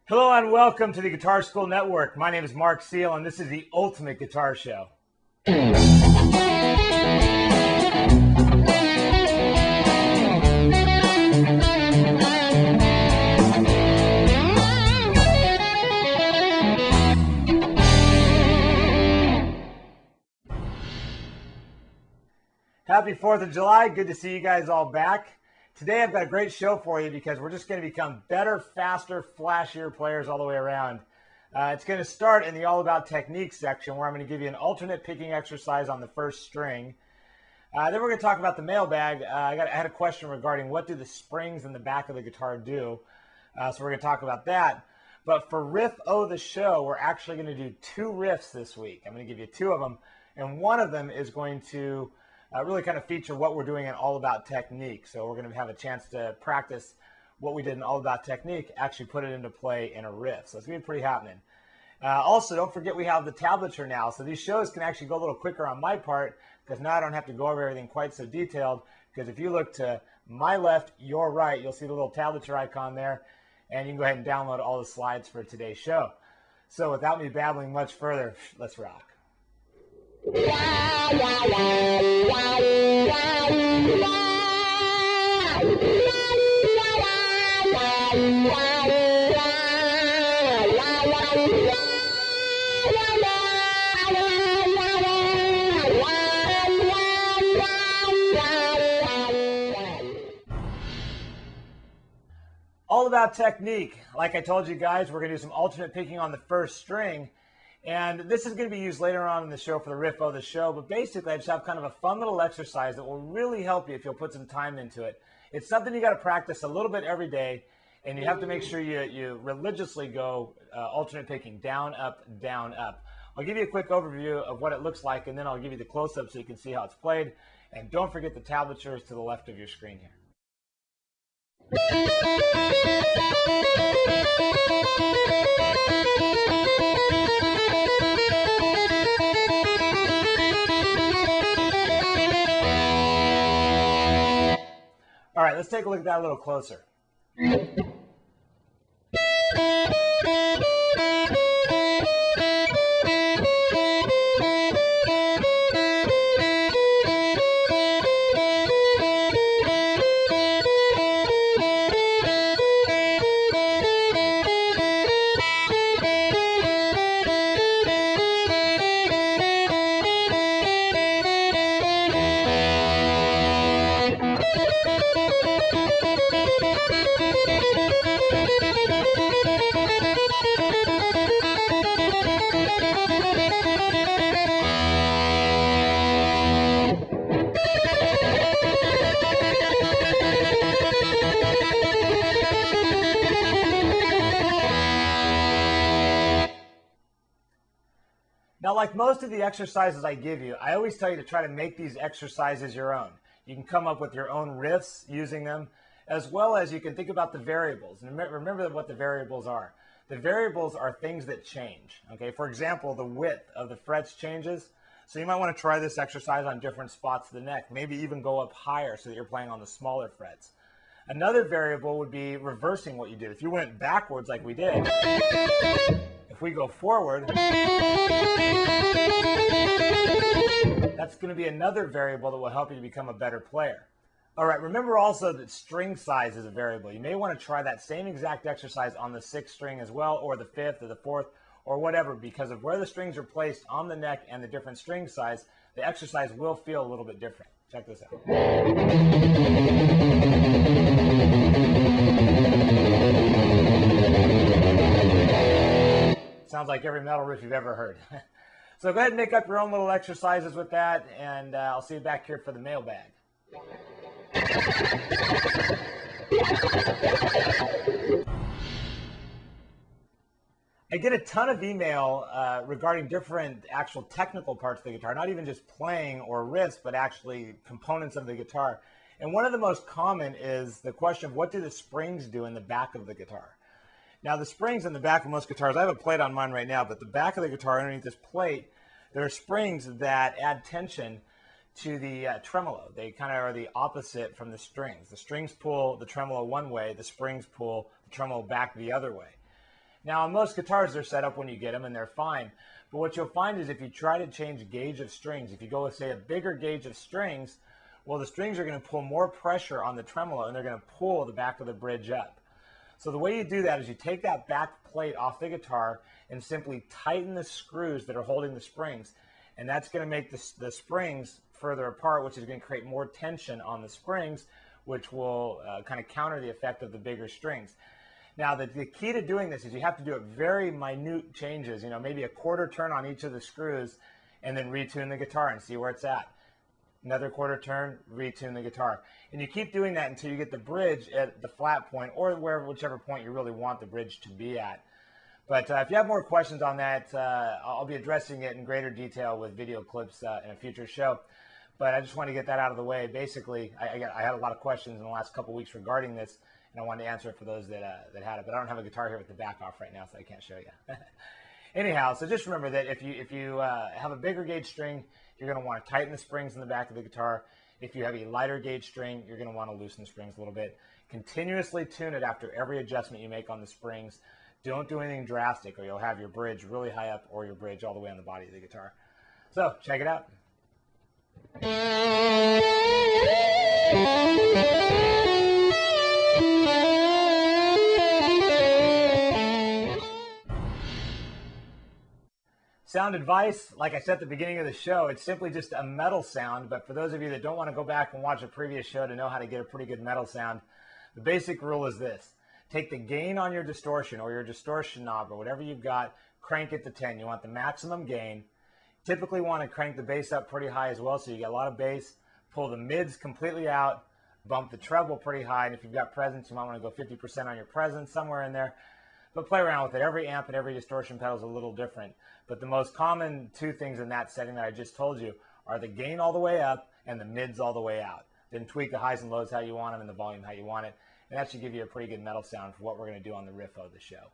Hello and welcome to the Guitar School Network. My name is Marc Seal and this is the Ultimate Guitar Show. Happy 4th of July. Good to see you guys all back. Today I've got a great show for you because we're just going to become better, faster, flashier players all the way around. It's going to start in the All About Technique section where I'm going to give you an alternate picking exercise on the first string. Then we're going to talk about the mailbag. I had a question regarding what do the springs in the back of the guitar do. So we're going to talk about that. But for Riff O the Show, we're actually going to do two riffs this week. I'm going to give you two of them, and one of them is going to really kind of feature what we're doing in All About Technique. So we're going to have a chance to practice what we did in All About Technique, actually put it into play in a riff. So it's going to be pretty happening. Also, don't forget we have the tablature now. So these shows can actually go a little quicker on my part because now I don't have to go over everything quite so detailed. Because if you look to my left, your right, you'll see the little tablature icon there. And you can go ahead and download all the slides for today's show. So without me babbling much further, let's rock. All About Technique. Like I told you guys, we're going to do some alternate picking on the first string. And this is going to be used later on in the show for the Riff O the Show. But basically, I just have kind of a fun little exercise that will really help you if you'll put some time into it. It's something you got to practice a little bit every day. And you have to make sure you religiously go alternate picking, down, up, down, up. I'll give you a quick overview of what it looks like, and then I'll give you the close-up so you can see how it's played. And don't forget the tablatures to the left of your screen here. All right, let's take a look at that a little closer. Now, like most of the exercises I give you, I always tell you to try to make these exercises your own. You can come up with your own riffs using them, as well as you can think about the variables. And remember what the variables are. The variables are things that change. Okay, for example, the width of the frets changes. So you might want to try this exercise on different spots of the neck, maybe even go up higher so that you're playing on the smaller frets. Another variable would be reversing what you did. If you went backwards like we did, if we go forward, that's going to be another variable that will help you to become a better player. All right, remember also that string size is a variable. You may want to try that same exact exercise on the 6th string as well, or the 5th or the 4th, or whatever, because of where the strings are placed on the neck and the different string size, the exercise will feel a little bit different. Check this out. Sounds like every metal riff you've ever heard. So go ahead and make up your own little exercises with that, and I'll see you back here for the mailbag. I get a ton of email regarding different actual technical parts of the guitar, not even just playing or riffs, but actually components of the guitar. And one of the most common is the question of what do the springs do in the back of the guitar? Now, the springs in the back of most guitars, I have a plate on mine right now, but the back of the guitar underneath this plate, there are springs that add tension to the tremolo. They kind of are the opposite from the strings. The strings pull the tremolo one way, the springs pull the tremolo back the other way. Now, on most guitars, they're set up when you get them, and they're fine. But what you'll find is if you try to change gauge of strings, if you go with, say, a bigger gauge of strings, well, the strings are going to pull more pressure on the tremolo, and they're going to pull the back of the bridge up. So the way you do that is you take that back plate off the guitar and simply tighten the screws that are holding the springs. And that's going to make the springs further apart, which is going to create more tension on the springs, which will kind of counter the effect of the bigger strings. Now, the key to doing this is you have to do it very minute changes, maybe a quarter turn on each of the screws, and then retune the guitar and see where it's at. Another quarter turn, retune the guitar. And you keep doing that until you get the bridge at the flat point or whichever point you really want the bridge to be at. But if you have more questions on that, I'll be addressing it in greater detail with video clips in a future show. But I just want to get that out of the way. Basically, I had a lot of questions in the last couple weeks regarding this, and I wanted to answer it for those that had it. But I don't have a guitar here with the back off right now, so I can't show you. Anyhow, so just remember that if you have a bigger gauge string, you're going to want to tighten the springs in the back of the guitar. If you have a lighter gauge string, you're going to want to loosen the springs a little bit. Continuously tune it after every adjustment you make on the springs. Don't do anything drastic, or you'll have your bridge really high up or your bridge all the way on the body of the guitar. So check it out. Sound advice, like I said at the beginning of the show, it's simply just a metal sound, but for those of you that don't want to go back and watch a previous show to know how to get a pretty good metal sound, the basic rule is this. Take the gain on your distortion or your distortion knob or whatever you've got, crank it to 10. You want the maximum gain. Typically want to crank the bass up pretty high as well so you get a lot of bass. Pull the mids completely out, bump the treble pretty high, and if you've got presence, you might want to go 50% on your presence, somewhere in there. But play around with it. Every amp and every distortion pedal is a little different. But the most common two things in that setting that I just told you are the gain all the way up and the mids all the way out. Then tweak the highs and lows how you want them and the volume how you want it. And that should give you a pretty good metal sound for what we're going to do on the riff of the show.